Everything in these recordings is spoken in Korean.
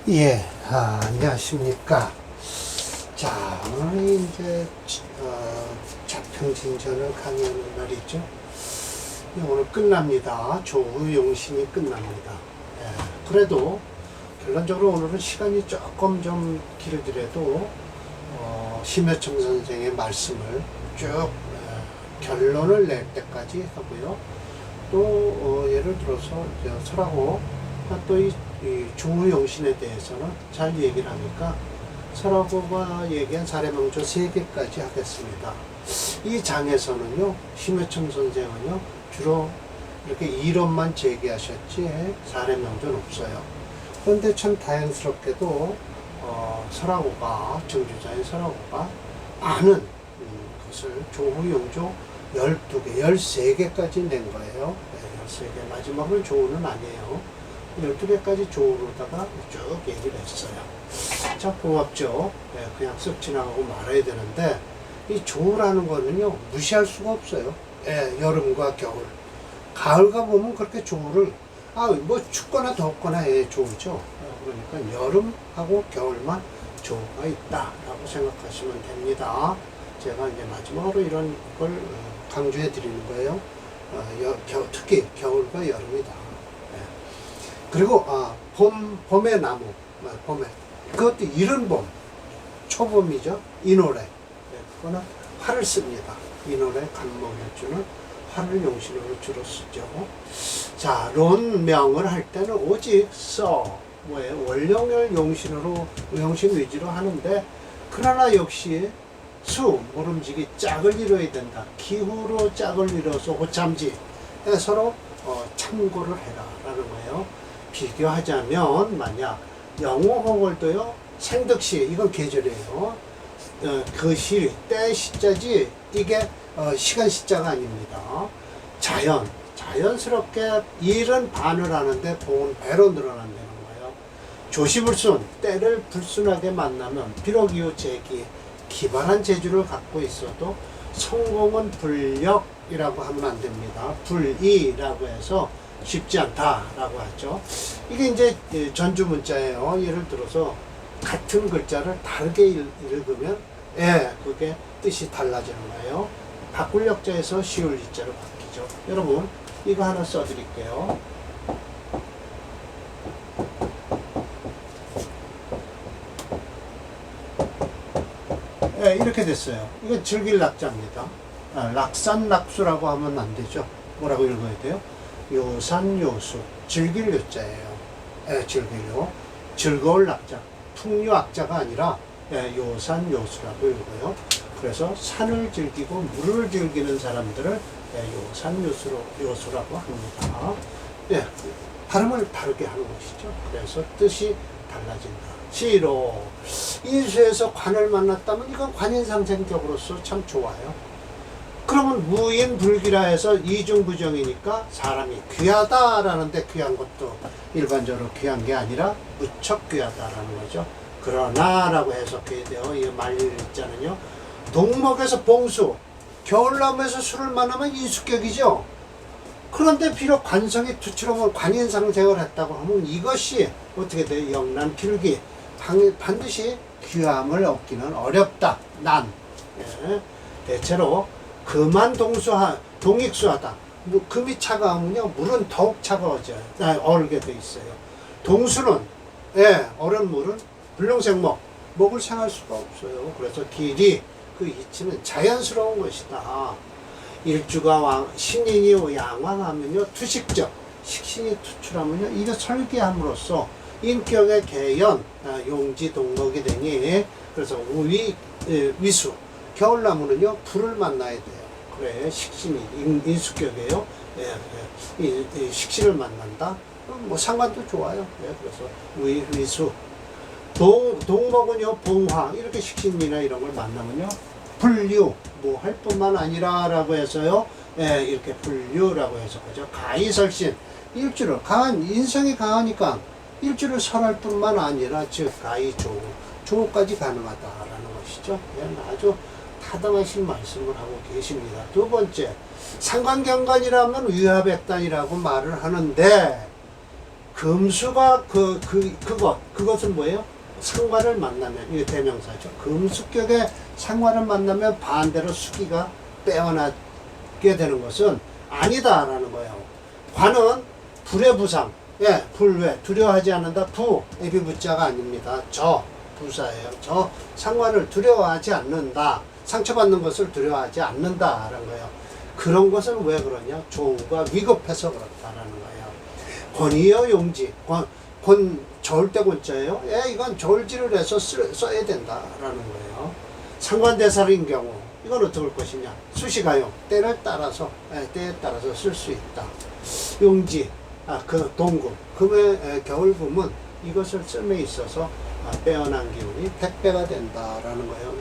예, 안녕하십니까. 자, 오늘 이제, 자평진전을 강의하는 날이죠. 오늘 끝납니다. 조후 용신이 끝납니다. 예, 그래도, 결론적으로 오늘은 시간이 조금 좀 길어지더라도, 심여청 선생의 말씀을 쭉, 결론을 낼 때까지 하고요. 또, 예를 들어서, 설하고, 또 이 조후용신에 대해서는 잘 얘기를 하니까 설하고가 얘기한 사례명조 3개까지 하겠습니다. 이 장에서는요, 심여청 선생은요, 주로 이렇게 이론만 제기하셨지 사례명조는 없어요. 그런데 참 다행스럽게도 설하고가, 정주자인 설하고가 많은 것을 조후용조 12개, 13개까지 낸 거예요. 13개. 마지막은 조후는 아니에요. 12개까지 조우로다가 쭉 얘기를 했어요. 참 고맙죠. 그냥 쓱 지나가고 말아야 되는데, 이 조우라는 거는요, 무시할 수가 없어요. 여름과 겨울. 가을 가보면 그렇게 조우를, 뭐 춥거나 덥거나 조우죠. 그러니까 여름하고 겨울만 조우가 있다라고 생각하시면 됩니다. 제가 이제 마지막으로 이런 걸 강조해 드리는 거예요. 특히 겨울과 여름이다. 그리고 봄의 나무, 봄에 그것도 이른 봄, 초봄이죠. 이노래, 그거는 활을 씁니다. 이노래 간목일주는 활을 용신으로 주로 쓰죠. 자, 론명을 할 때는 오직 원령을 용신 위주로 하는데, 그러나 역시 모름지기 짝을 이뤄야 된다. 기후로 짝을 이뤄서 호참지 서로 참고를 해라 라는 거예요. 비교하자면, 만약 영호홍을도요, 생득시, 이건 계절이에요. 그 시, 때 시자지, 이게 시간 시자가 아닙니다. 자연스럽게 일은 반을 하는데 봉은 배로 늘어난다는 거예요. 조시불순, 때를 불순하게 만나면 비록 이후 기발한 재주를 갖고 있어도 성공은 불력이라고 하면 안 됩니다. 불이라고 해서 쉽지 않다라고 하죠. 이게 이제 전주문자예요. 예를 들어서 같은 글자를 다르게 읽으면 그게 뜻이 달라지는 거예요. 바꿀 역자에서 시울 이자로 바뀌죠. 여러분, 이거 하나 써드릴게요. 이렇게 됐어요. 이건 즐길 낙자입니다. 낙산낙수라고 하면 안 되죠. 뭐라고 읽어야 돼요? 요산요수, 즐길 요자예요. 즐길요. 즐거울 낙자, 풍류악자가 아니라 요산요수라고 읽어요. 그래서 산을 즐기고 물을 즐기는 사람들을 요산요수라고 합니다. 발음을 다르게 하는 것이죠. 그래서 뜻이 달라진다. 시로 인수에서 관을 만났다면 이건 관인상생격으로서 참 좋아요. 그러면 무인불귀라 해서 이중부정이니까 사람이 귀하다라는데, 귀한 것도 일반적으로 귀한 게 아니라 무척 귀하다라는 거죠. 그러나라고 해석해야 돼요. 이 말일자는요, 동목에서 봉수, 겨울나무에서 술을 만나면 인수격이죠. 그런데 비록 관성이 투출하면 관인상생을 했다고 하면 이것이 어떻게 돼요? 영란필귀, 반드시 귀함을 얻기는 어렵다. 대체로 금한 동익수하다. 금이 차가우면요, 물은 더욱 차가워져요. 얼게 돼 있어요. 동수는, 얼은 물은 불능생목, 먹을 생할 수가 없어요. 그래서 길이, 그 이치는 자연스러운 것이다. 일주가 신인이 양왕하면요, 투식적, 식신이 투출하면요, 이거 설계함으로써 인격의 개연, 용지 동목이 되니, 그래서 위수, 겨울나무는요, 불을 만나야 돼요. 그래, 식신이 인수격이에요. 식신을 만난다. 뭐 상관도 좋아요. 그래서 위수. 동목은요, 봉화, 이렇게 식신이나 이런 걸 만나면요, 불류, 뭐 할 뿐만 아니라라고 해서요, 이렇게 불류라고 해석하죠. 가이설신, 일주를 인성이 강하니까 일주를 설할 뿐만 아니라 즉 조우까지 가능하다라는 것이죠. 아주 타당하신 말씀을 하고 계십니다. 두 번째, 상관경관이라면 위합했다이라고 말을 하는데, 금수가 그것은 뭐예요? 상관을 만나면, 이게 대명사죠. 금수격의 상관을 만나면 반대로 수기가 빼어나게 되는 것은 아니다라는 거예요. 관은 불의 부상, 예, 불왜 두려워하지 않는다. 부, 애비부자가 아닙니다. 저 부사예요. 저 상관을 두려워하지 않는다. 상처받는 것을 두려워하지 않는다라는 거예요. 그런 것은 왜 그러냐? 조우가 위급해서 그렇다라는 거예요. 권이여 용지, 권 저울대권자예요. 예, 이건 저울질을 해서 써야 된다라는 거예요. 상관대사인 경우 이건 어떻게 할 것이냐? 수시가용, 때를 따라서, 때에 따라서 쓸 수 있다. 용지, 그 동금, 금의 겨울금은 이것을 씀에 있어서 빼어난 기운이 100배가 된다라는 거예요.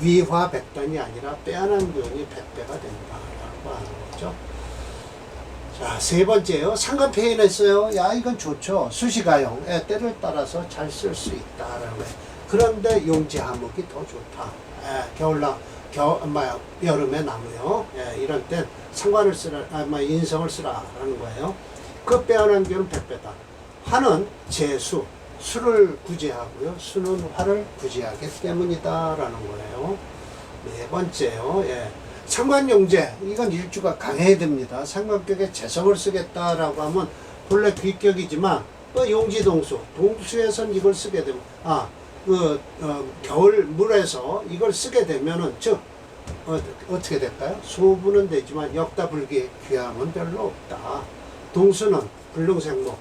위화백단이 아니라 빼어난 기운이 100배가 된다라고 하는 거죠. 자, 세 번째요. 상관 표현했어요. 야, 이건 좋죠. 수시가용, 때를 따라서 잘 쓸 수 있다라는 거예요. 그런데 용지 하목이 더 좋다. 여름에 나무요. 이런 땐 상관을 쓰라, 인성을 쓰라라는 거예요. 그 빼어난 기운은 100배다. 화는 재수, 수를 구제하고요. 수는 화를 구제하기 때문이다라는 거예요. 네 번째요. 상관용제, 이건 일주가 강해야 됩니다. 상관격에 재성을 쓰겠다라고 하면 본래 귀격이지만 용지동수, 동수에선 이걸 쓰게 되면 겨울 물에서 이걸 쓰게 되면은 즉 어떻게 될까요? 소부는 되지만 역다불기 귀함은 별로 없다. 동수는 불능생목,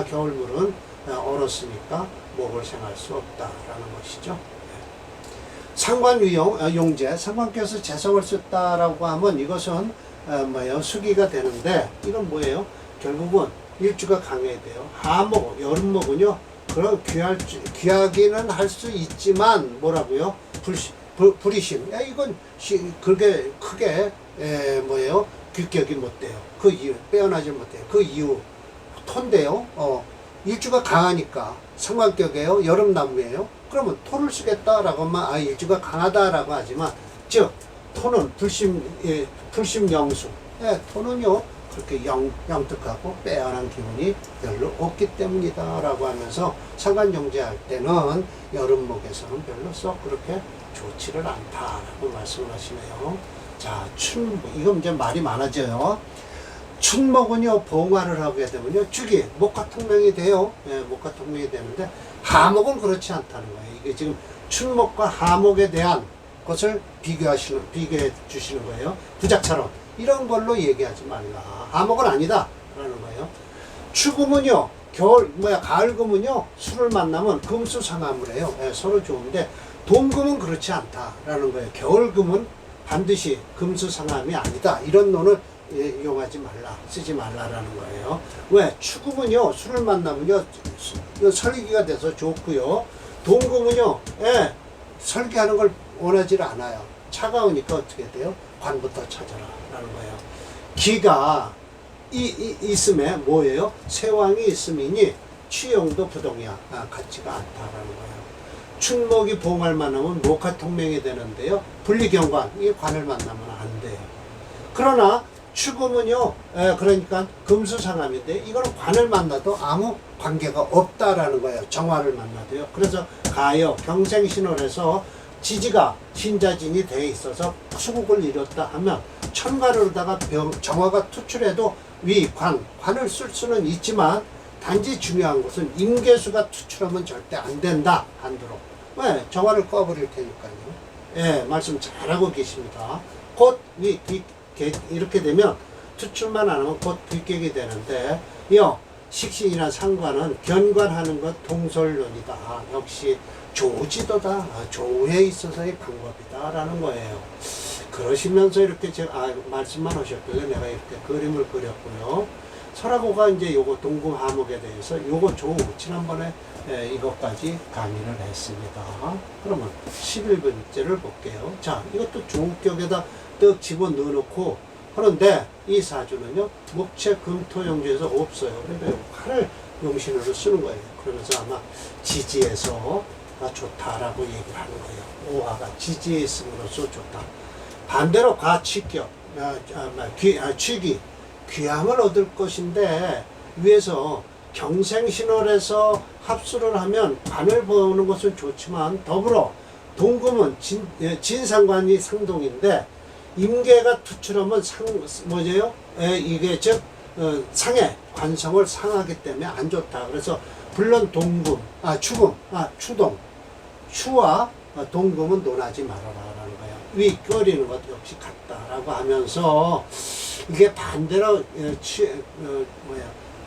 겨울물은 얼었으니까 목을 생할 수 없다라는 것이죠. 상관위용, 용제, 상관께서 재성을 썼다라고 하면 이것은 수기가 되는데 이건 뭐예요? 결국은 일주가 강해야 돼요. 하목, 여름목은요, 그런 귀하기는 할 수 있지만 뭐라고요? 불이심. 이건 그렇게 크게 규격이 못 돼요. 그 이유 빼어나지 못해요. 그 이유 토인데요. 일주가 강하니까 상관격이에요. 여름나무예요. 그러면 토를 쓰겠다라고 하면 일주가 강하다라고 하지만 즉 토는 불심영수. 토는요 그렇게 영특하고 빼어난 기운이 별로 없기 때문이다라고 하면서 상관용제할 때는 여름목에서는 별로 썩 그렇게 좋지를 않다라고 말씀을 하시네요. 자, 이건 이제 말이 많아져요. 춘목은요, 봉화를 하게 되면요, 주기, 목화통명이 돼요. 목화통명이 되는데, 하목은 그렇지 않다는 거예요. 이게 지금 춘목과 하목에 대한 것을 비교해 주시는 거예요. 부작처럼. 이런 걸로 얘기하지 말라. 하목은 아니다. 라는 거예요. 추금은요, 가을금은요, 술을 만나면 금수상함을 해요. 서로 좋은데, 동금은 그렇지 않다라는 거예요. 겨울금은 반드시 금수상함이 아니다. 이런 논을 이용하지 말라, 쓰지 말라라는 거예요. 왜? 추금은요, 술을 만나면요, 설기가 돼서 좋고요. 동금은요, 설기하는 걸 원하지 않아요. 차가우니까 어떻게 돼요? 관부터 찾아라. 라는 거예요. 기가 있음에 뭐예요? 세왕이 있음이니 취용도 부동이야. 같지가 않다라는 거예요. 춘목이 봉할 만하면 목화통명이 되는데요. 분리경관, 이 관을 만나면 안 돼요. 그러나 추금은요, 그러니까 금수상함인데 이거는 관을 만나도 아무 관계가 없다라는 거예요. 정화를 만나도요. 그래서 가요, 경생신월에서 지지가 신자진이 돼 있어서 수국을 이뤘다 하면 천가로다가 정화가 투출해도 관을 쓸 수는 있지만 단지 중요한 것은 임계수가 투출하면 절대 안 된다. 한도로. 왜? 정화를 꺼버릴 테니까요. 말씀 잘하고 계십니다. 곧 이렇게 되면 투출만 안 하면 곧 귀격이 되는데 식신이나 상관은 견관하는 것 동설론이다. 역시 조지도다. 조에 있어서의 방법이다 라는 거예요. 그러시면서 이렇게 제가 말씀만 하셨길래 내가 이렇게 그림을 그렸고요. 설하고가 이제 요거 동금하목에 대해서 요거 조 지난번에 이것까지 강의를 했습니다. 그러면 11번째를 볼게요. 자, 이것도 조격에다 떡 집어 넣어놓고 하는데 이 사주는요, 목체 금토용지에서 없어요. 그러니까 칼을 용신으로 쓰는 거예요. 그러면서 아마 지지에서 좋다라고 얘기를 하는 거예요. 오화가 지지에 있음으로써 좋다. 반대로 과취격, 취기, 귀함을 얻을 것인데 위에서 경생신월에서 합수를 하면 관을 보는 것은 좋지만 더불어 동금은 진상관이 상동인데 임계가 투출하면 뭐죠? 이게 즉 상해 관성을 상하기 때문에 안 좋다. 그래서 물론 동금, 추동, 추와 동금은 논하지 말아라라는 거예요. 위 꺼리는 것 역시 같다라고 하면서 이게 반대로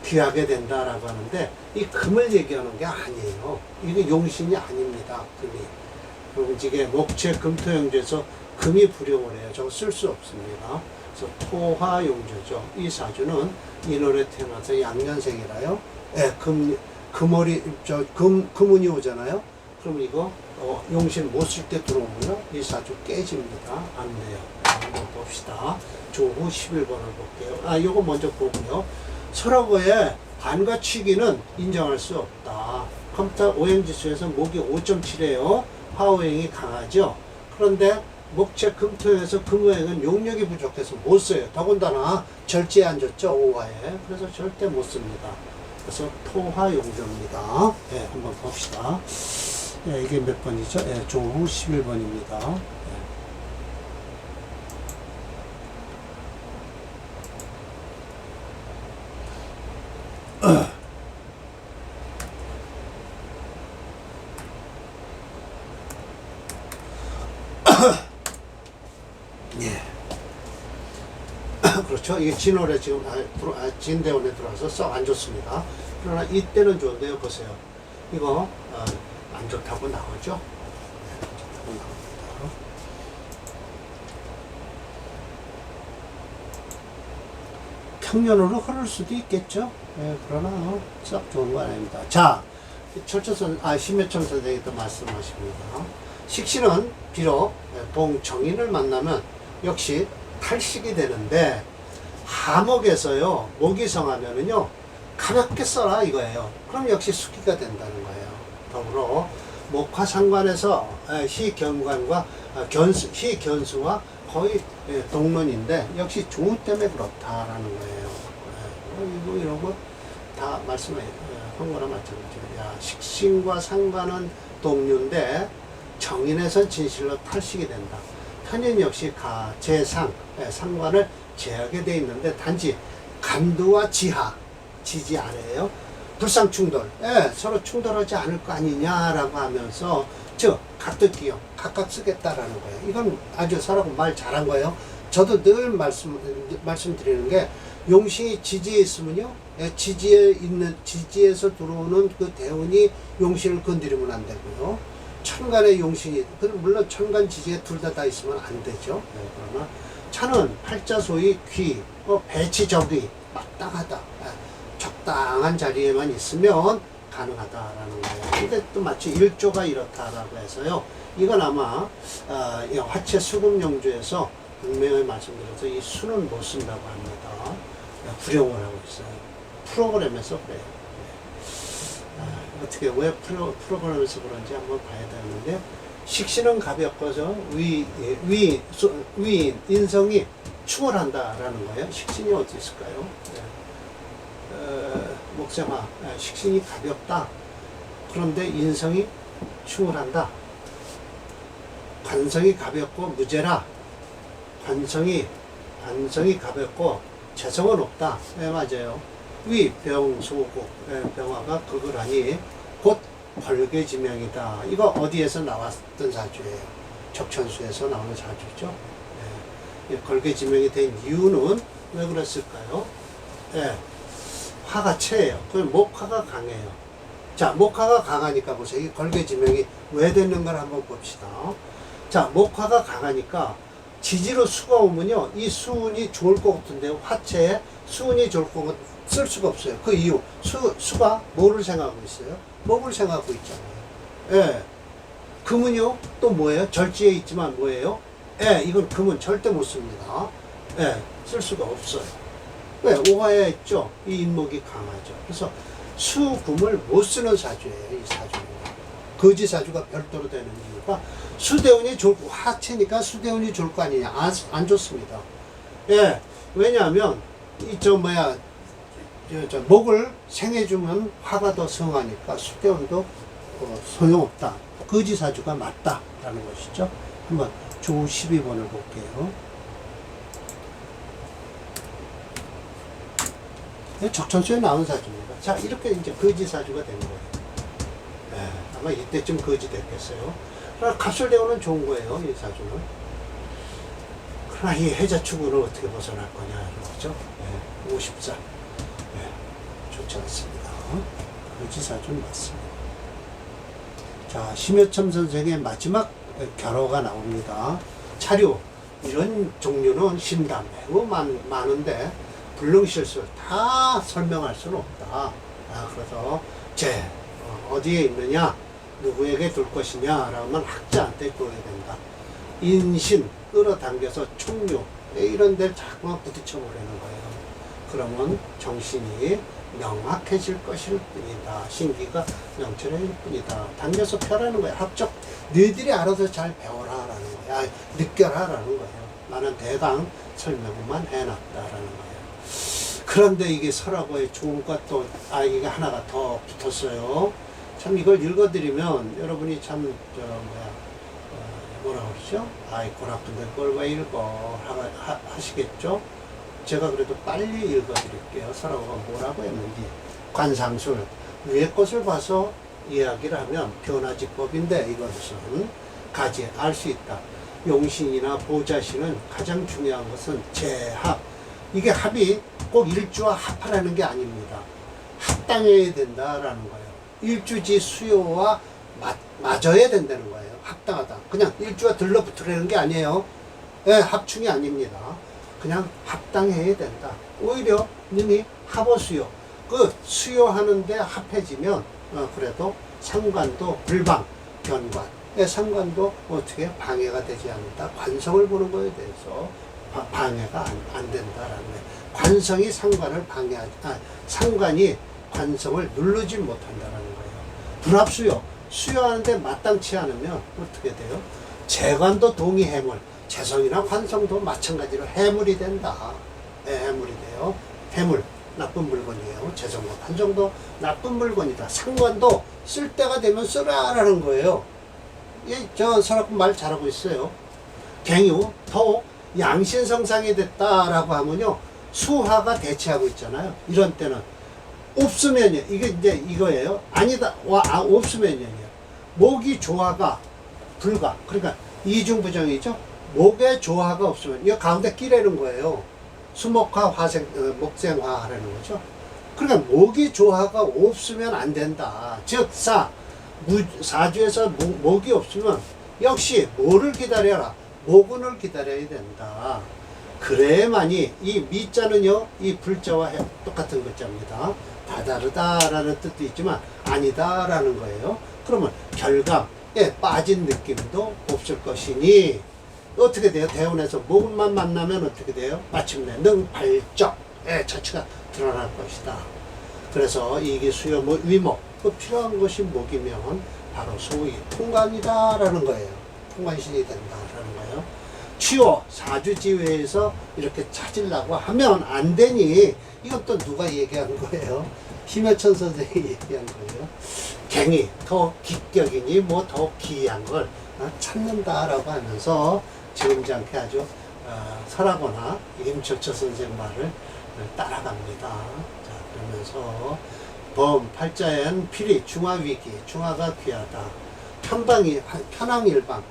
귀하게 된다라고 하는데 이 금을 얘기하는 게 아니에요. 이게 용신이 아닙니다. 금이. 그리고 이게 목체 금토용조에서 금이 불용을 해요. 저거 쓸 수 없습니다. 그래서 토화용조죠. 이 사주는 인월에 태어나서 양년생이라요. 금운이 오잖아요. 그럼 이거 용신 못 쓸 때 들어오면요. 이 사주 깨집니다. 안 돼요. 한번 봅시다. 조후 11번을 볼게요. 요거 먼저 보고요. 서로의 관과 취기는 인정할 수 없다. 컴퓨터 오행지수에서 목이 5.7이에요. 화오행이 강하죠. 그런데 목체 금토에서 금오행은 용력이 부족해서 못 써요. 더군다나 절제에 앉았죠. 오화에. 그래서 절대 못 씁니다. 그래서 토화용조입니다. 네, 한번 봅시다. 네, 이게 몇 번이죠? 네, 조후 11번입니다. 예. 그렇죠. 이게 진월에 지금 진대원에 들어와서 썩 안 좋습니다. 그러나 이때는 좋은데요. 보세요. 이거 안 좋다고 나오죠. 네, 안 좋다고 나옵니다. 평년으로 흐를 수도 있겠죠. 네, 그러나 썩 좋은 건 아닙니다. 자, 심여청 선생님이 또 말씀하십니다. 식신은 비록 봉정인을 만나면 역시 탈식이 되는데 하목에서요 목이 성하면은요 가볍게 써라 이거예요. 그럼 역시 숙기가 된다는 거예요. 더불어 목화상관에서 희견관과 희견수와 거의 동론인데 역시 조우 때문에 그렇다라는 거예요. 이런 거 다 말씀한 거나 마찬가지예요. 식신과 상관은 동류인데 정인에선 진실로 탈식이 된다. 편인 역시 상관을 제하게 돼 있는데 단지 간두와 지지 아래에요. 불상충돌, 서로 충돌하지 않을 거 아니냐라고 하면서 즉 각득기용 각각 쓰겠다라는 거예요. 이건 아주 서로 말 잘한 거예요. 저도 늘 말씀드리는 게 용신이 지지에 있으면요, 지지에서 들어오는 그 대운이 용신을 건드리면 안 되고요. 천간의 용신이, 물론 천간 지지에 둘 다 있으면 안 되죠. 그러나 차는 팔자소위 귀, 배치적이 마땅하다. 적당한 자리에만 있으면 가능하다라는 거예요. 근데 또 마치 일조가 이렇다라고 해서요. 이건 아마 화체 수금용조에서 분명히 말씀드려서 이 수는 못 쓴다고 합니다. 불용을 하고 있어요. 프로그램에서 그래요. 어떻게 왜 프로그램에서 그런지 한번 봐야 되는데 식신은 가볍고서 위 인성이 충월한다라는 거예요. 식신이 어디 있을까요? 목생화 식신이 가볍다. 그런데 인성이 충월한다. 관성이 가볍고 무죄라. 관성이 가볍고 재성은 없다. 맞아요. 위 병소국 병화가 극을하니 곧 벌개지명이다. 이거 어디에서 나왔던 사주예요? 적천수에서 나오는 사주죠. 걸개지명이 된 이유는 왜 그랬을까요? 화가 채예요. 그럼 목화가 강해요. 자, 목화가 강하니까 보세요. 이 걸개지명이 왜 됐는가를 한번 봅시다. 자, 목화가 강하니까 지지로 수가 오면요, 이 수운이 좋을 것 같은데 화체에 수운이 좋을 것 같은데 쓸 수가 없어요. 그 이유, 수가 뭐를 생각하고 있어요? 목을 생각하고 있잖아요. 금은요, 또 뭐예요? 절지에 있지만 뭐예요? 이건 금은 절대 못 씁니다. 쓸 수가 없어요. 왜? 오화에 있죠? 이 인목이 강하죠. 그래서 수금을 못 쓰는 사주예요, 이 사주는. 거지사주가 별도로 되는 이유가 수대운이 좋고, 화체니까 수대운이 좋을 거 아니냐. 안 좋습니다. 왜냐하면 목을 생해주면 화가 더 성하니까 숙대운도 소용없다. 거지사주가 맞다라는 것이죠. 한번 조 12번을 볼게요. 적천수에 나온 사주입니다. 자, 이렇게 이제 거지사주가 된 거예요. 네, 아마 이때쯤 거지 됐겠어요. 그러나 갑술대운은 좋은 거예요, 이 사주는. 그러나 이 해자축으로 어떻게 벗어날 거냐, 이거죠. 네, 54. 네, 좋지 않습니다. 거지사주는 맞습니다. 자, 심여첨 선생의 마지막 결호가 나옵니다. 차류, 이런 종류는 신담 매우 많은데 불능실수를 다 설명할 수는 없다. 그래서 어디에 있느냐, 누구에게 둘 것이냐 라면 학자한테 줘야 된다. 인신 끌어당겨서 총류 이런 데를 자꾸만 부딪혀 보려는 거예요. 그러면 정신이 명확해질 것일 뿐이다. 신기가 명철해질 뿐이다. 당겨서 펴라는 거야. 합적 너희들이 알아서 잘 배워라라는 거야. 느껴라라는 거예요. 나는 대강 설명만 해놨다라는 거예요. 그런데 이게 설하고의 좋은 것도 이게 하나가 더 붙었어요. 참 이걸 읽어드리면 여러분이 참 뭐라 그러죠? 고라쁜데 그걸 왜 읽어 하시겠죠? 제가 그래도 빨리 읽어드릴게요. 설하고가 뭐라고 했는지. 관상술 위의 것을 봐서 이야기를 하면 변화지법인데 이것은 가지 알 수 있다. 용신이나 보자신은 가장 중요한 것은 재합. 이게 합이 꼭 일주와 합하라는 게 아닙니다. 합당해야 된다라는 거예요. 일주지 수요와 맞아야 된다는 거예요. 합당하다. 그냥 일주와 들러붙으라는 게 아니에요. 네, 합충이 아닙니다. 그냥 합당해야 된다. 오히려 님이 합어수요. 그 수요하는데 합해지면 그래도 상관도 불방, 변관. 상관도 어떻게 방해가 되지 않는다. 관성을 보는 거에 대해서 방해가 안 된다라는 거예요. 관성이 상관을 상관이 관성을 누르지 못한다라는 거예요. 불합수요. 수요하는데 마땅치 않으면 어떻게 돼요? 재관도 동의해물. 재성이나 관성도 마찬가지로 해물이 된다. 네, 해물이 돼요. 해물. 나쁜 물건이에요. 재성과 관성도 나쁜 물건이다. 상관도 쓸 때가 되면 쓰라라는 거예요. 저 설학군 말 잘하고 있어요. 갱유, 더 양신성상이 됐다라고 하면요. 수화가 대체하고 있잖아요. 이런 때는 없으면요. 이게 이제 이거예요. 아니다. 없으면요. 목이 조화가 불가. 그러니까 이중부정이죠. 목에 조화가 없으면 이 가운데 끼라는 거예요. 수목화, 화생, 목생화 하라는 거죠. 그러니까 목이 조화가 없으면 안 된다. 즉 사주에서 목이 없으면 역시 뭐를 기다려라? 모근을 기다려야 된다. 그래야만이 이 미자는요, 이 불자와 똑같은 글자입니다. 다 다르다라는 뜻도 있지만 아니다라는 거예요. 그러면 결감에 빠진 느낌도 없을 것이니 어떻게 돼요? 대운에서 목만 만나면 어떻게 돼요? 마침내 능발적의 자체가 드러날 것이다. 그래서 이게 수요, 위목, 그 필요한 것이 목이면 바로 소위 통관이다라는 거예요. 통관신이 된다라는 거예요. 취호, 사주지회에서 이렇게 찾으려고 하면 안 되니 이것도 누가 얘기한 거예요? 심여천 선생이 얘기한 거예요. 갱이 더 기격이니 뭐 더 기이한 걸 찾는다라고 하면서 지금지 않게 아주 설하거나 임철철 선생 말을 따라갑니다. 자, 그러면서 팔자엔 필히 중화위기, 중화가 귀하다. 편왕일방,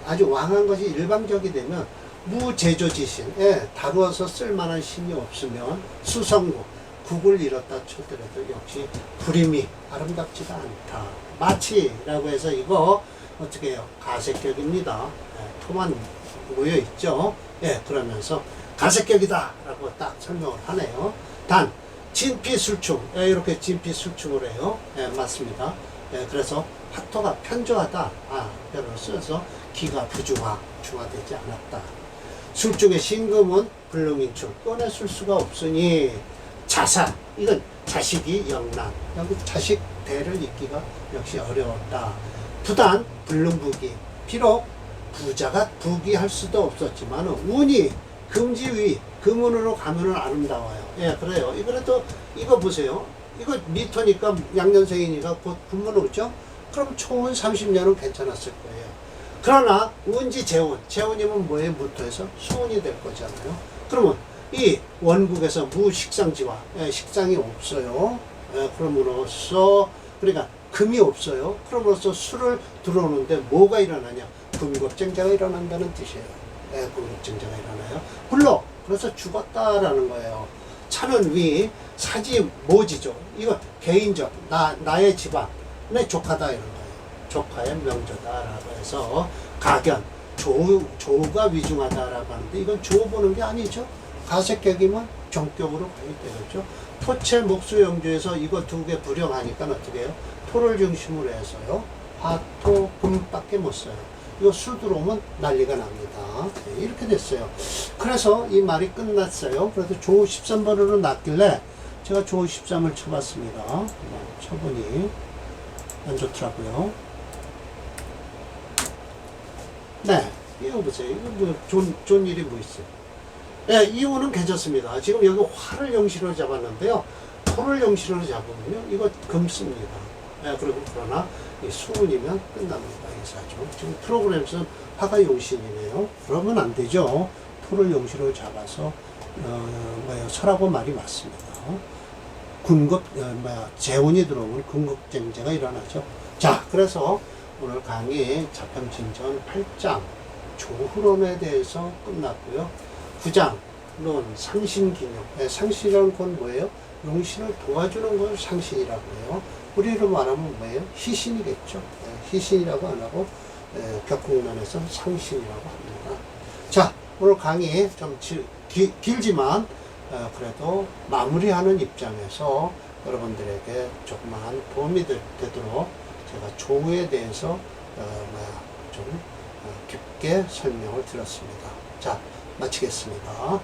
아주 왕한 것이 일방적이 되면 무제조지신, 다루어서 쓸만한 신이 없으면 수성국, 국을 잃었다 쳐더라도 역시 불임이 아름답지가 않다. 마치라고 해서 이거 어떻게 해요? 가색격입니다. 토만 모여 있죠. 그러면서 가색격이다 라고 딱 설명을 하네요. 단 진피술충, 이렇게 진피술충을 해요. 맞습니다. 그래서 화토가 편조하다. 별로 써서 기가 중화되지 않았다. 술중의 신금은 불능인출 꺼내쓸 수가 없으니 자사, 이건 자식이 영란, 여기 자식 대를 잇기가 역시 어려웠다. 부단 불능부기, 비록 부자가 부귀할 수도 없었지만 운이 금지위 그 문으로 가면은 아름다워요. 예, 그래요. 이번에도 이거 보세요. 이거 미터니까 양년생이니까 곧 군문 오죠? 그럼 초운 30년은 괜찮았을 거예요. 그러나 운지 재운이면 뭐에 무토해서 수운이 될 거잖아요. 그러면 이 원국에서 무식상지와 식상이 없어요. 그럼으로써 그러니까 금이 없어요. 그럼으로써 수를 들어오는데 뭐가 일어나냐? 금급쟁자가 일어난다는 뜻이에요. 금급쟁자가 일어나요. 불로 그래서 죽었다라는 거예요. 차는 위 사지 모지죠. 이거 개인적 나의 집안 내 조카다 이런 거예요. 조카의 명조다라고 해서 가견 조가 위중하다라고 하는데 이건 조 보는 게 아니죠. 가색격이면 정격으로 가게 되겠죠. 토체 목수영주에서 이거 두 개 불용하니까 어떻게 해요? 토를 중심으로 해서요. 화토 금밖에 못 써요. 이거 수 들어오면 난리가 납니다. 네, 이렇게 됐어요. 그래서 이 말이 끝났어요. 그래서 조 13번으로 났길래 제가 조 13을 쳐봤습니다. 쳐보니 안 좋더라고요. 네, 이거 보세요. 이거 뭐 좋은 일이 뭐 있어요? 네, 이호는 괜찮습니다. 지금 여기 화를 영시로 잡았는데요. 토를 영시로 잡으면요, 이거 금 씁니다. 네, 그리고 그러나 이 수운이면 끝납니다. 이 사죠. 지금 프로그램에서는 화가 용신이네요. 그러면 안 되죠. 토를 용시로 잡아서 설하고 말이 맞습니다. 군급 재운이 들어오면 군급쟁제가 일어나죠. 자, 그래서 오늘 강의 자평진전 8장 조후론에 대해서 끝났고요. 9장론 상신기념. 상신이라는 건 뭐예요? 용신을 도와주는 걸 상신이라고 해요. 우리로 말하면 뭐예요? 희신이겠죠. 희신이라고 안 하고 격국론에서 상신이라고 합니다. 자, 오늘 강의 좀 길지만 그래도 마무리하는 입장에서 여러분들에게 조그마한 도움이 되도록 제가 조에 대해서 좀 깊게 설명을 드렸습니다. 자, 마치겠습니다.